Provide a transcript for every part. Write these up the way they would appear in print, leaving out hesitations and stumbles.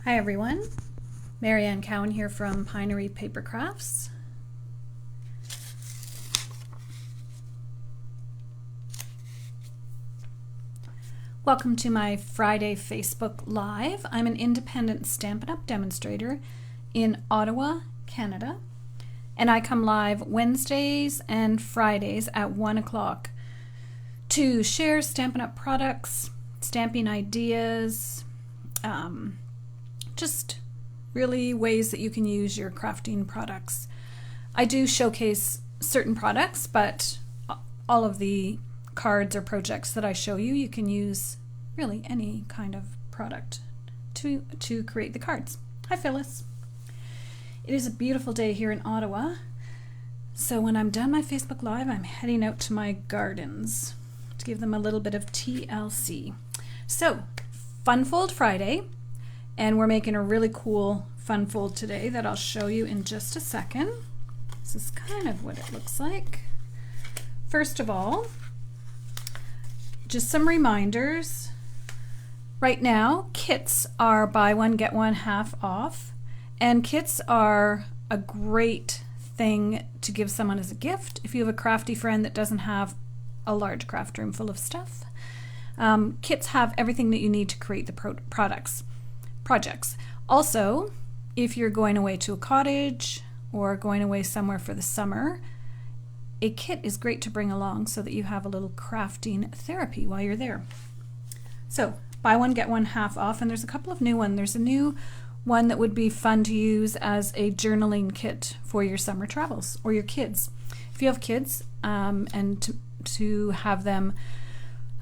Hi everyone, Marianne Cowan here from Pinery Paper Crafts. Welcome to my Friday Facebook Live. I'm an independent Stampin' Up! Demonstrator in Ottawa, Canada, and I come live Wednesdays and Fridays at 1 o'clock to share Stampin' Up! Products, stamping ideas, just really ways that you can use your crafting products. I do showcase certain products, but all of the cards or projects that I show you, you can use really any kind of product to create the cards. Hi Phyllis. It is a beautiful day here in Ottawa, so when I'm done my Facebook Live, I'm heading out to my gardens to give them a little bit of TLC. So, Fun Fold Friday. And we're making a really cool fun fold today that I'll show you in just a second. This is kind of what it looks like. First of all, just some reminders. Right now, kits are buy one, get one half off. And kits are a great thing to give someone as a gift if you have a crafty friend that doesn't have a large craft room full of stuff. Kits have everything that you need to create the projects. Also, if you're going away to a cottage or going away somewhere for the summer, a kit is great to bring along so that you have a little crafting therapy while you're there. So, buy one, get one half off, and there's a couple of new ones. There's a new one that would be fun to use as a journaling kit for your summer travels or your kids. If you have kids, and to have them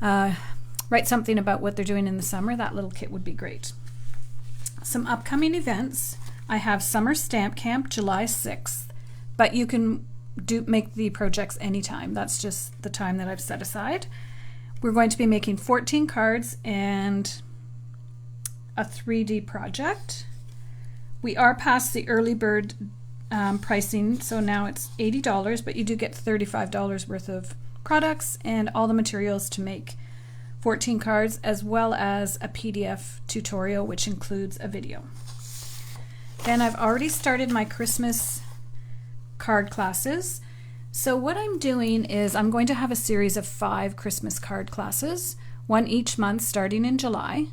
write something about what they're doing in the summer, that little kit would be great. Some upcoming events. I have Summer Stamp Camp July 6th, but you can make the projects anytime. That's just the time that I've set aside. We're going to be making 14 cards and a 3D project. We are past the early bird pricing, so now it's $80, but you do get $35 worth of products and all the materials to make 14 cards, as well as a PDF tutorial which includes a video. Then I've already started my Christmas card classes. So what I'm doing is I'm going to have a series of 5 Christmas card classes, one each month starting in July.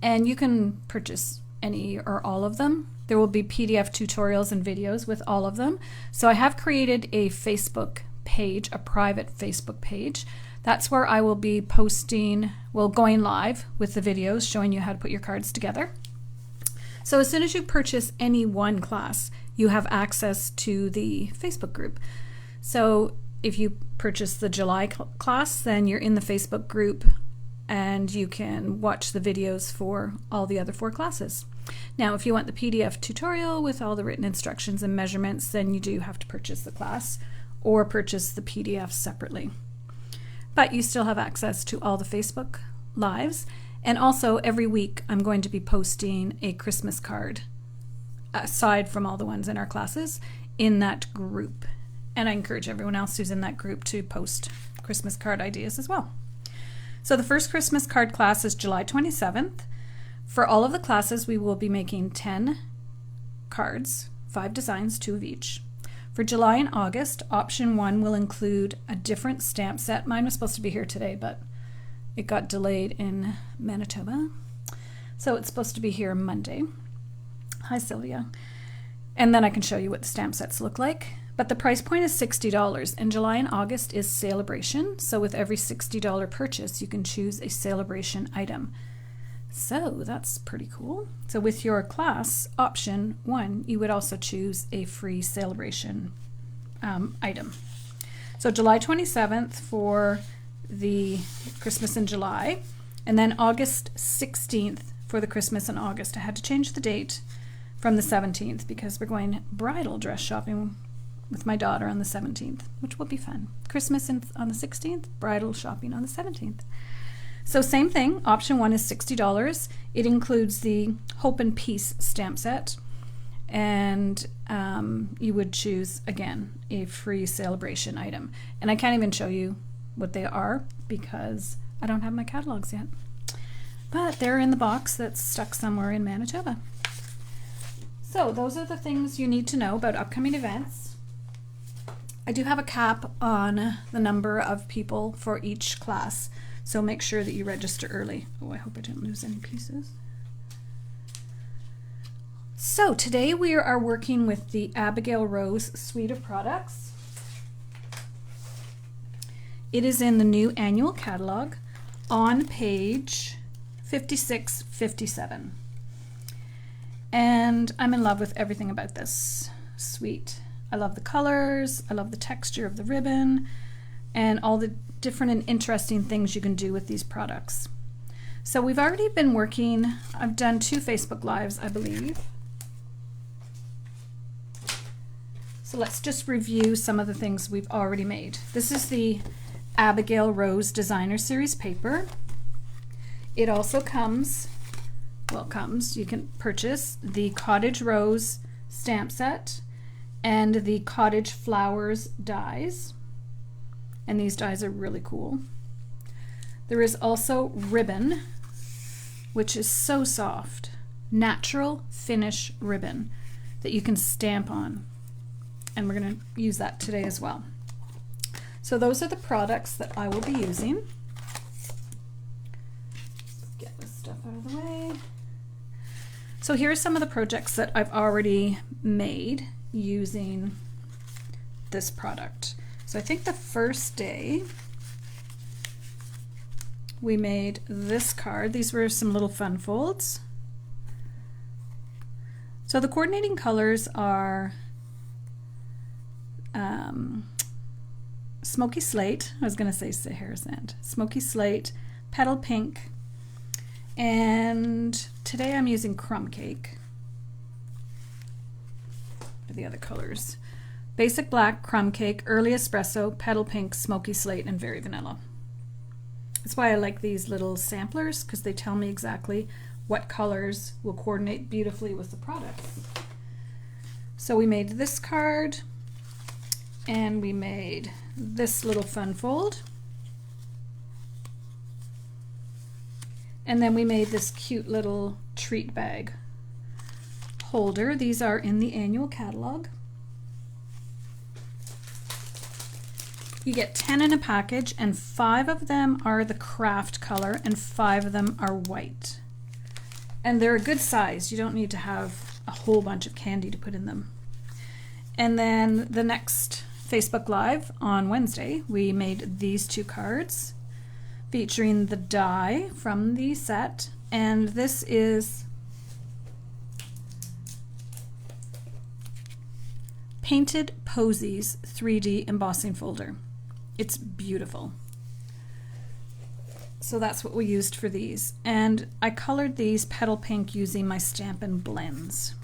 And you can purchase any or all of them. There will be PDF tutorials and videos with all of them. So I have created a Facebook page, a private Facebook page. That's where I will be posting, going live with the videos showing you how to put your cards together. So as soon as you purchase any one class, you have access to the Facebook group. So if you purchase the July class, then you're in the Facebook group and you can watch the videos for all the other 4 classes. Now, if you want the PDF tutorial with all the written instructions and measurements, then you do have to purchase the class or purchase the PDF separately. But you still have access to all the Facebook lives. And also every week I'm going to be posting a Christmas card, aside from all the ones in our classes, in that group. And I encourage everyone else who's in that group to post Christmas card ideas as well. So the first Christmas card class is July 27th. For all of the classes, we will be making 10 cards, 5 designs, 2 of each. For July and August, option 1 will include a different stamp set. Mine was supposed to be here today, but it got delayed in Manitoba. So it's supposed to be here Monday. Hi, Sylvia. And then I can show you what the stamp sets look like. But the price point is $60, and July and August is Celebration. So with every $60 purchase, you can choose a Celebration item. So that's pretty cool. So with your class option 1, you would also choose a free Celebration item. So July 27th for the Christmas in July, and then August 16th for the Christmas in August. I had to change the date from the 17th because we're going bridal dress shopping with my daughter on the 17th, which will be fun. Christmas on the 16th, bridal shopping on the 17th. So same thing, option 1 is $60. It includes the Hope and Peace stamp set, and you would choose, again, a free Celebration item. And I can't even show you what they are because I don't have my catalogs yet. but they're in the box that's stuck somewhere in Manitoba. So those are the things you need to know about upcoming events. I do have a cap on the number of people for each class, so make sure that you register early. Oh, I hope I didn't lose any pieces. So today we are working with the Abigail Rose suite of products. It is in the new annual catalog on page 56-57. And I'm in love with everything about this suite. I love the colors, I love the texture of the ribbon, and all the different and interesting things you can do with these products. So we've already been working, I've done 2 Facebook Lives, I believe. So let's just review some of the things we've already made. This is the Abigail Rose Designer Series paper. It also comes, you can purchase the Cottage Rose stamp set and the Cottage Flowers dies. And these dies are really cool. There is also ribbon, which is so soft. Natural finish ribbon that you can stamp on. And we're going to use that today as well. So those are the products that I will be using. Get this stuff out of the way. So here are some of the projects that I've already made using this product. So I think the first day we made this card. These were some little fun folds. So the coordinating colors are Smoky Slate, I was going to say Sahara Sand, Smoky Slate, Petal Pink, and today I'm using Crumb Cake for the other colors. Basic Black, Crumb Cake, Early Espresso, Petal Pink, Smoky Slate, and Very Vanilla. That's why I like these little samplers, because they tell me exactly what colors will coordinate beautifully with the products. So we made this card, and we made this little fun fold. And then we made this cute little treat bag holder. These are in the annual catalog. You get 10 in a package, and 5 of them are the craft color and 5 of them are white. And they're a good size. You don't need to have a whole bunch of candy to put in them. And then the next Facebook Live on Wednesday, we made these 2 cards featuring the die from the set, and this is Painted Posies 3D embossing folder. It's beautiful. So that's what we used for these, and I colored these petal pink using my Stampin' Blends.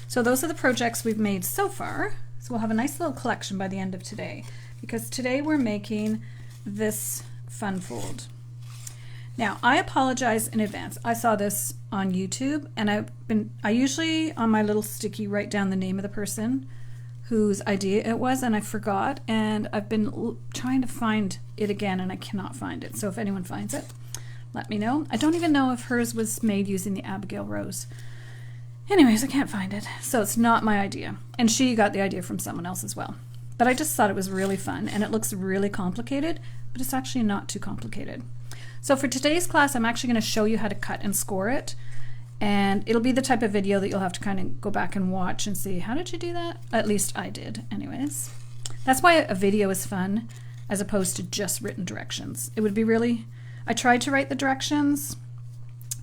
So those are the projects we've made so far. So we'll have a nice little collection by the end of today, because today we're making this fun fold. Now, I apologize in advance. I saw this on YouTube, and I usually on my little sticky write down the name of the person whose idea it was, and I forgot, and I've been trying to find it again and I cannot find it. So if anyone finds it, let me know. I don't even know if hers was made using the Abigail Rose. Anyways, I can't find it, so it's not my idea. And she got the idea from someone else as well. But I just thought it was really fun, and it looks really complicated, but it's actually not too complicated. So for today's class, I'm actually going to show you how to cut and score it. And it'll be the type of video that you'll have to kind of go back and watch and see, how did you do that? At least I did, anyways. That's why a video is fun, as opposed to just written directions. It would be really, I tried to write the directions.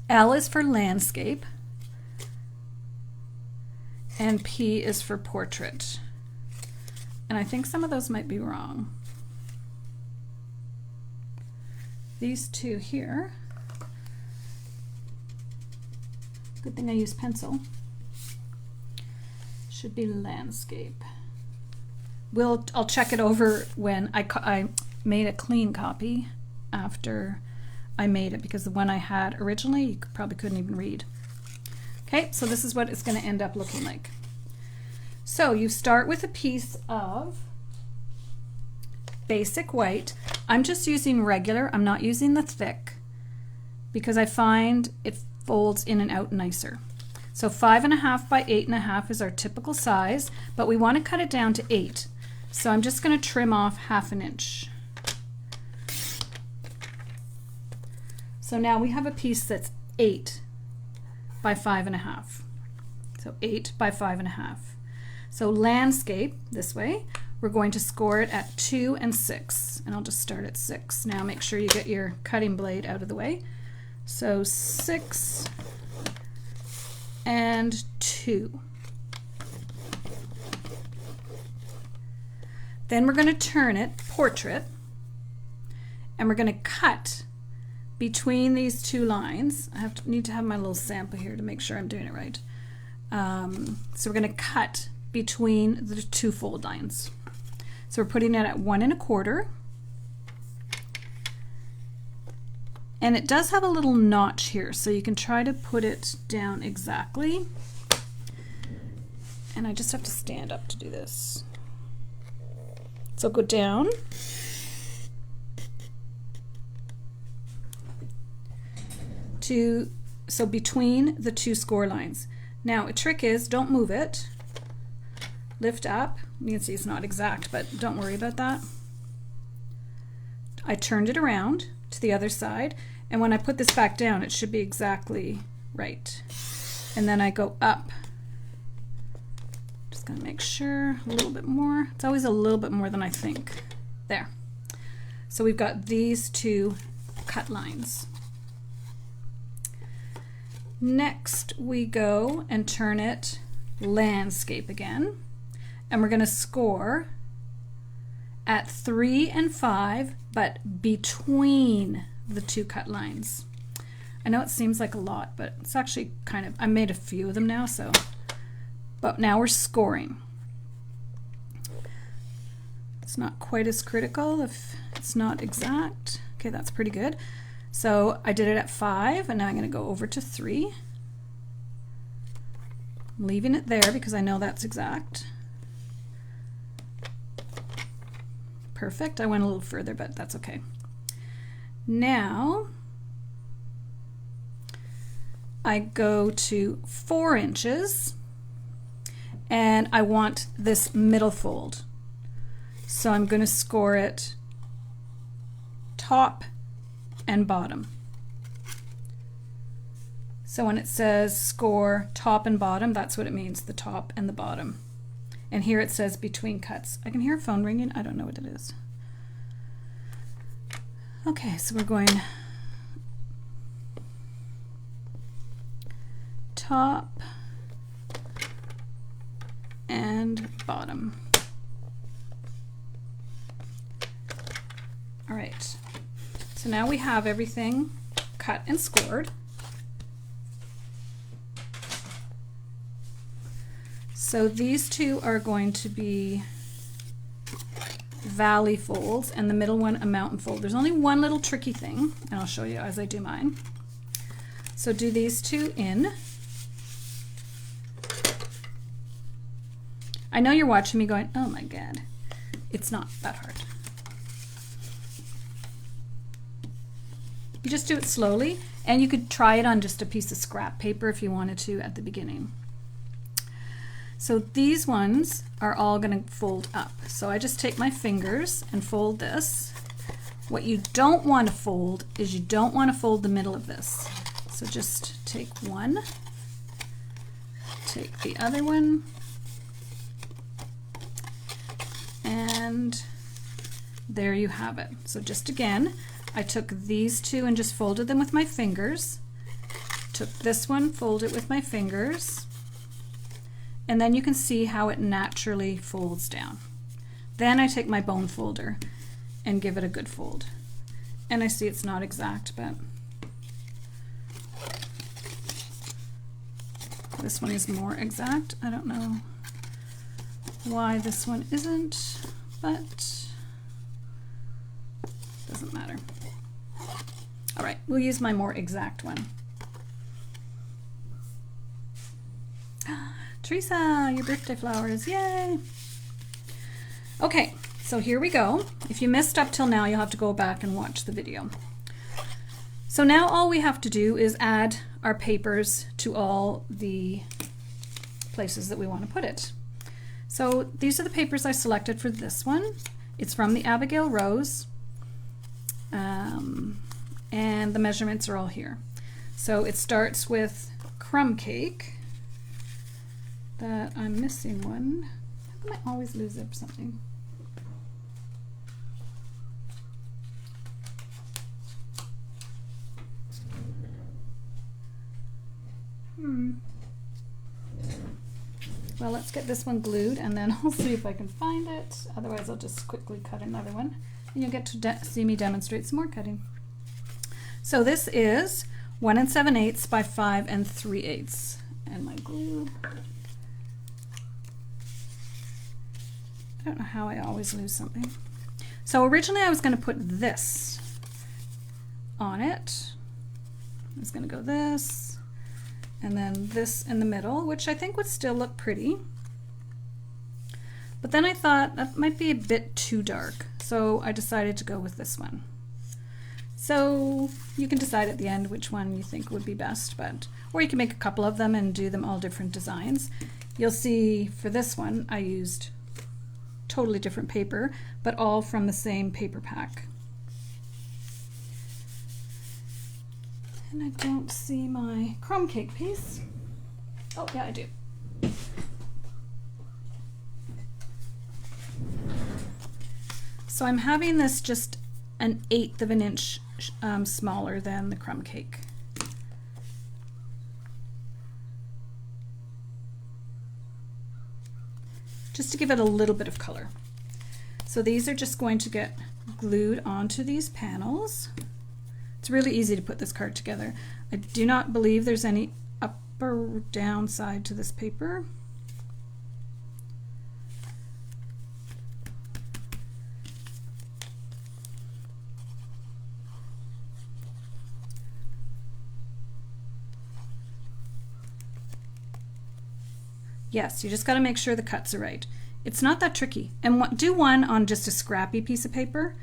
L is for landscape, and P is for portrait. And I think some of those might be wrong. These 2 here, good thing I use pencil, should be landscape. I'll check it over when I made a clean copy after I made it, because the one I had originally you probably couldn't even read. Okay, so this is what it's going to end up looking like. So you start with a piece of basic white. I'm just using regular, I'm not using the thick, because I find it folds in and out nicer. So 5.5 by 8.5 is our typical size, but we want to cut it down to 8. So I'm just going to trim off 1/2 inch. So now we have a piece that's 8 by 5.5. So 8 by 5.5. So landscape, this way, we're going to score it at 2 and 6. And I'll just start at 6. Now make sure you get your cutting blade out of the way. So 6 and 2. Then we're going to turn it portrait, and we're going to cut between these two lines. I need to have my little sample here to make sure I'm doing it right. So we're going to cut between the two fold lines. So we're putting it at 1 1/4. And it does have a little notch here, so you can try to put it down exactly. And I just have to stand up to do this. So go down. So between the two score lines. Now a trick is, don't move it. Lift up. You can see it's not exact, but don't worry about that. I turned it around to the other side, and when I put this back down, it should be exactly right. And then I go up. Just gonna make sure a little bit more. It's always a little bit more than I think. There. So we've got these two cut lines. Next we go and turn it landscape again, and we're going to score at 3 and 5, but between the two cut lines. I know it seems like a lot, but it's actually kind of, I made a few of them now, so, but now we're scoring. It's not quite as critical if it's not exact. Okay, that's pretty good. So I did it at 5, and now I'm going to go over to 3. I'm leaving it there because I know that's exact. Perfect. I went a little further, but that's okay. Now I go to 4 inches, and I want this middle fold. So I'm going to score it top and bottom. So when it says score top and bottom, that's what it means, the top and the bottom. And here it says between cuts. I can hear a phone ringing. I don't know what it is. Okay, so we're going top and bottom. All right. So now we have everything cut and scored. So these two are going to be valley folds, and the middle one a mountain fold. There's only one little tricky thing, and I'll show you as I do mine. So do these two in. I know you're watching me going, oh my God. It's not that hard. You just do it slowly, and you could try it on just a piece of scrap paper if you wanted to at the beginning. So these ones are all going to fold up. So I just take my fingers and fold this. What you don't want to fold is you don't want to fold the middle of this. So just take one, take the other one, and there you have it. So just again, I took these two and just folded them with my fingers. Took this one, folded it with my fingers. And then you can see how it naturally folds down. Then I take my bone folder and give it a good fold. And I see it's not exact, but this one is more exact. I don't know why this one isn't, but doesn't matter. All right, we'll use my more exact one. Teresa, your birthday flowers, yay! Okay, so here we go. If you missed up till now, you'll have to go back and watch the video. So now all we have to do is add our papers to all the places that we want to put it. So these are the papers I selected for this one. It's from the Abigail Rose, and the measurements are all here. So it starts with crumb cake. That I'm missing one. How come I always lose it for something? Well, let's get this one glued and then I'll see if I can find it. Otherwise, I'll just quickly cut another one and you'll get to see me demonstrate some more cutting. So this is 1 7/8 by 5 3/8. And my glue. I don't know how I always lose something. So originally I was going to put this on it. I was going to go this. And then this in the middle, which I think would still look pretty. But then I thought that might be a bit too dark, so I decided to go with this one. So you can decide at the end which one you think would be best, or you can make a couple of them and do them all different designs. You'll see for this one I used totally different paper, but all from the same paper pack. And I don't see my crumb cake piece. Oh, yeah, I do. So I'm having this just 1/8 of an inch smaller than the crumb cake. Just to give it a little bit of color. So these are just going to get glued onto these panels. It's really easy to put this card together. I do not believe there's any up or down side to this paper. Yes, you just got to make sure the cuts are right. It's not that tricky. And do one on just a scrappy piece of paper.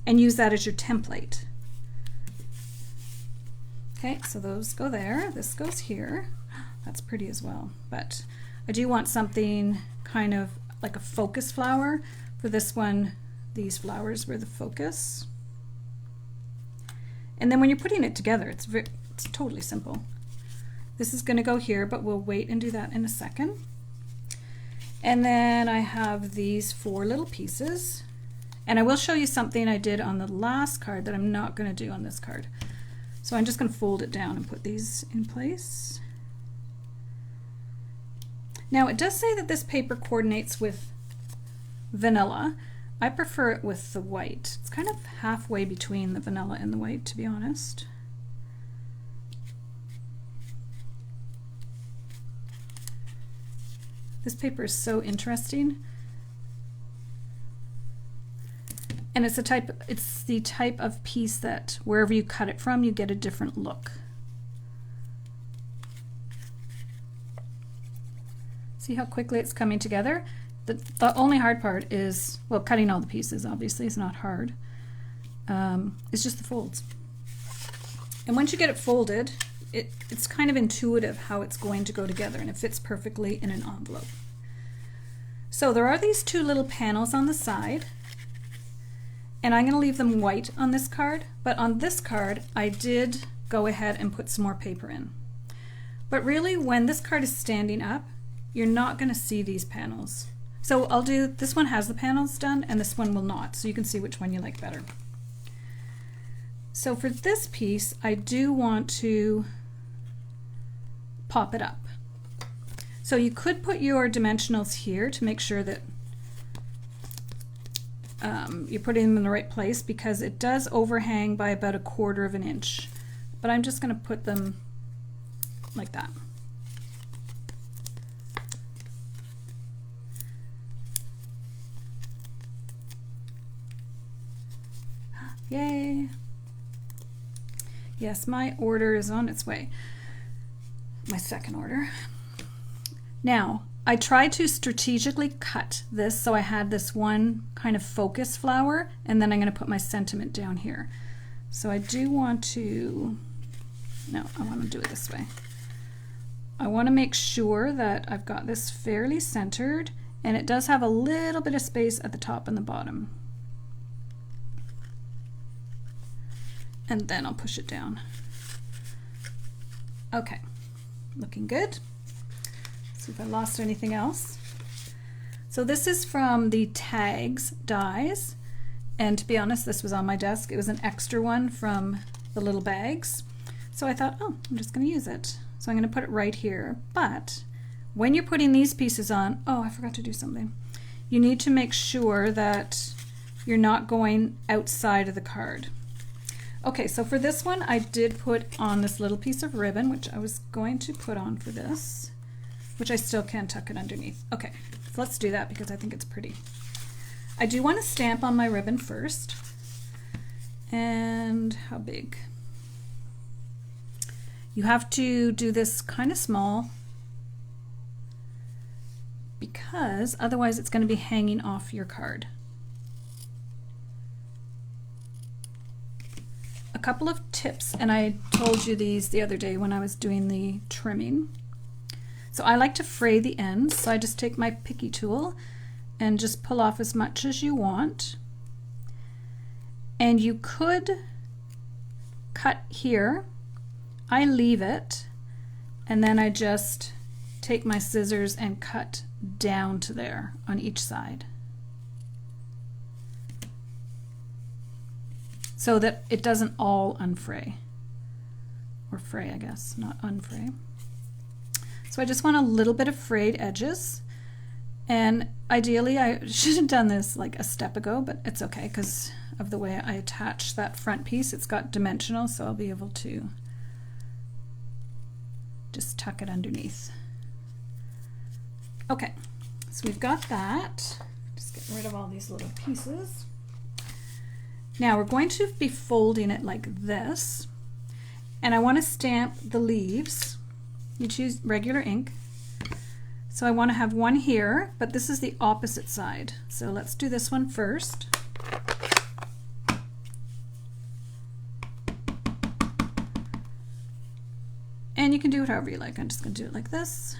And use that as your template. Okay, so those go there. This goes here. That's pretty as well. But I do want something kind of like a focus flower. For this one, these flowers were the focus. And then when you're putting it together, it's totally simple. This is going to go here, but we'll wait and do that in a second. And then I have these 4 little pieces. And I will show you something I did on the last card that I'm not going to do on this card. So I'm just going to fold it down and put these in place. Now it does say that this paper coordinates with vanilla. I prefer it with the white. It's kind of halfway between the vanilla and the white, to be honest. This paper is so interesting. And it's the type of piece that wherever you cut it from, you get a different look. See how quickly it's coming together? The only hard part is, well, cutting all the pieces obviously is not hard. It's just the folds. And once you get it folded, it's kind of intuitive how it's going to go together, and it fits perfectly in an envelope. So there are these 2 little panels on the side. And I'm going to leave them white on this card, but on this card I did go ahead and put some more paper in. But really, when this card is standing up, you're not going to see these panels. So I'll do, this one has the panels done and this one will not, so you can see which one you like better. So for this piece, I do want to pop it up. So you could put your dimensionals here to make sure that you're putting them in the right place, because it does overhang by about 1/4 of an inch. But I'm just going to put them like that. Yay! Yes, my order is on its way. My second order. Now, I tried to strategically cut this so I had this one kind of focus flower, and then I'm going to put my sentiment down here. So I do want to, no, I want to do it this way. I want to make sure that I've got this fairly centered, and it does have a little bit of space at the top and the bottom. And then I'll push it down. Okay, looking good. See if I lost anything else. So this is from the Tags dies, and to be honest, this was on my desk. It was an extra one from the little bags. So I thought, oh, I'm just going to use it. So I'm going to put it right here. But when you're putting these pieces on, oh, I forgot to do something. You need to make sure that you're not going outside of the card. Okay, so for this one, I did put on this little piece of ribbon, which I was going to put on for this, which I still can tuck it underneath. Okay, so let's do that because I think it's pretty. I do want to stamp on my ribbon first. And how big? You have to do this kind of small because otherwise it's going to be hanging off your card. A couple of tips, and I told you these the other day when I was doing the trimming. So I like to fray the ends, so I just take my picky tool and just pull off as much as you want. And you could cut here. I leave it, and then I just take my scissors and cut down to there on each side, so that it doesn't all unfray, or fray, I guess, not unfray. So I just want a little bit of frayed edges, and ideally I should have done this like a step ago, but it's okay because of the way I attach that front piece. It's got dimensional, so I'll be able to just tuck it underneath. Okay, so we've got that. Just get rid of all these little pieces. Now we're going to be folding it like this, and I want to stamp the leaves. You choose regular ink. So I want to have one here, but this is the opposite side. So let's do this one first. And you can do it however you like. I'm just going to do it like this.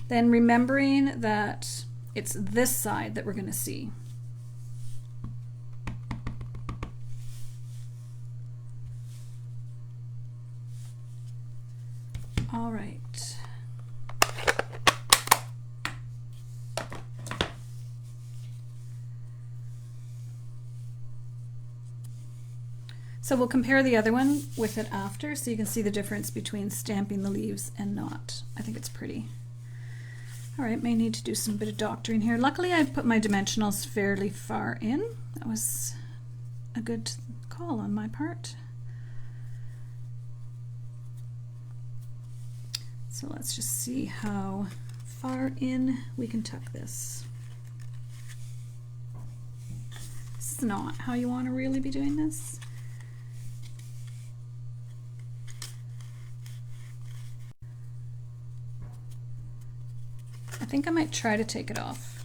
Then remembering that it's this side that we're going to see. All right. So we'll compare the other one with it after, so you can see the difference between stamping the leaves and not. I think it's pretty. All right, may need to do some bit of doctoring here. Luckily, I put my dimensionals fairly far in. That was a good call on my part. So let's just see how far in we can tuck this. This is not how you want to really be doing this. I think I might try to take it off.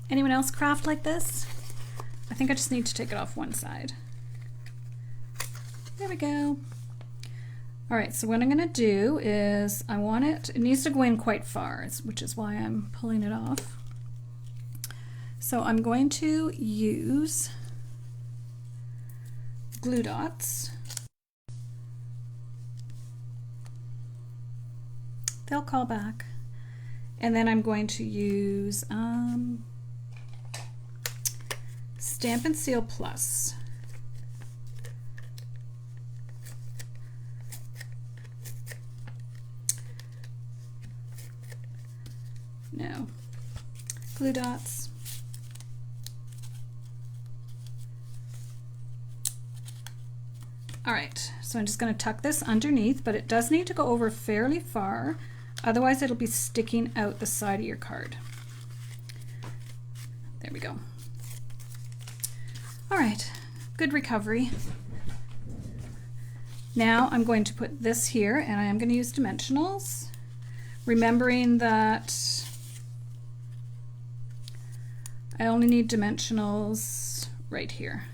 Anyone else craft like this? I think I just need to take it off one side. There we go. All right, so what I'm gonna do is I want it needs to go in quite far, which is why I'm pulling it off. So I'm going to use glue dots. They'll call back. And then I'm going to use Stampin' Seal Plus. No. Glue dots. All right, so I'm just going to tuck this underneath, but it does need to go over fairly far. Otherwise, it'll be sticking out the side of your card. There we go. All right, good recovery. Now I'm going to put this here, and I am going to use dimensionals, remembering that I only need dimensionals right here.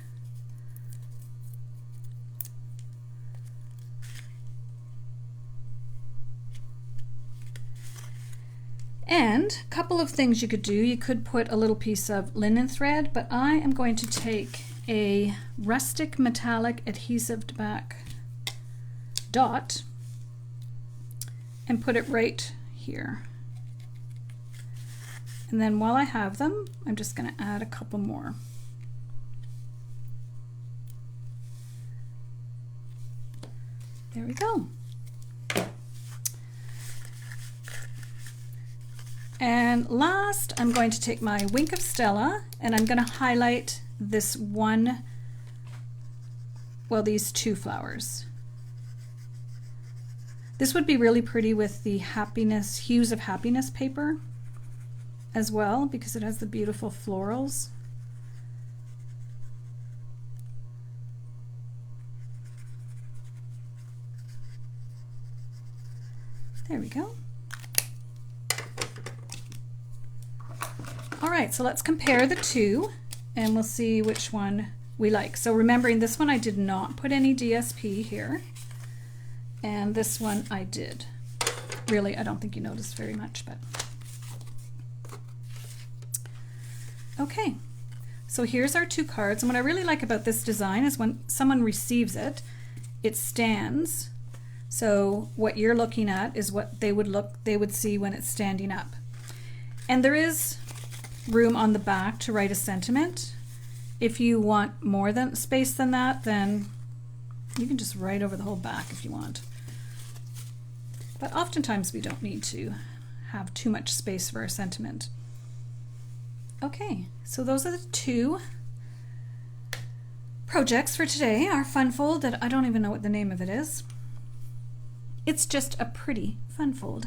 And a couple of things you could do. You could put a little piece of linen thread, but I am going to take a rustic metallic adhesive back dot and put it right here. And then while I have them, I'm just going to add a couple more. There we go. And last, I'm going to take my Wink of Stella and I'm going to highlight this one, well, these two flowers. This would be really pretty with the happiness, Hues of Happiness paper as well, because it has the beautiful florals. There we go. All right, so let's compare the two and we'll see which one we like. So remembering this one I did not put any DSP here, and this one I did. Really, I don't think you noticed very much, but okay. So here's our two cards, and what I really like about this design is when someone receives it, it stands. So what you're looking at is what they would see when it's standing up. And there is room on the back to write a sentiment. If you want more than space than that, then you can just write over the whole back if you want. But oftentimes we don't need to have too much space for our sentiment. Okay, so those are the two projects for today. Our fun fold that I don't even know what the name of it is. It's just a pretty fun fold.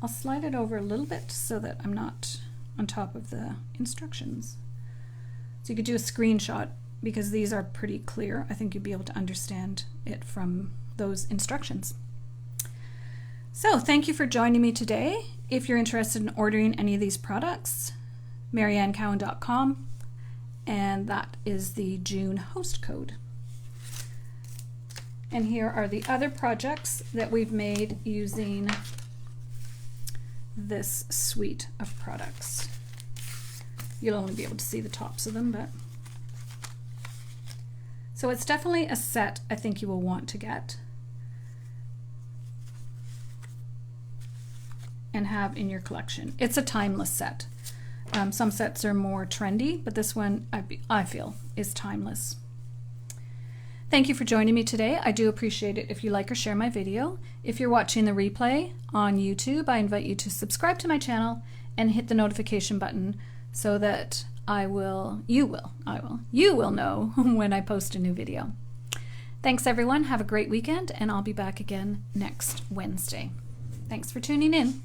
I'll slide it over a little bit so that I'm not on top of the instructions. So you could do a screenshot because these are pretty clear. I think you'd be able to understand it from those instructions. So thank you for joining me today. If you're interested in ordering any of these products, mariannecowan.com, and that is the June host code. And here are the other projects that we've made using this suite of products. You'll only be able to see the tops of them, but so it's definitely a set I think you will want to get and have in your collection. It's a timeless set. Some sets are more trendy, but this one I feel is timeless. Thank you for joining me today. I do appreciate it if you like or share my video. If you're watching the replay on YouTube, I invite you to subscribe to my channel and hit the notification button so that you will know when I post a new video. Thanks everyone, have a great weekend, and I'll be back again next Wednesday. Thanks for tuning in.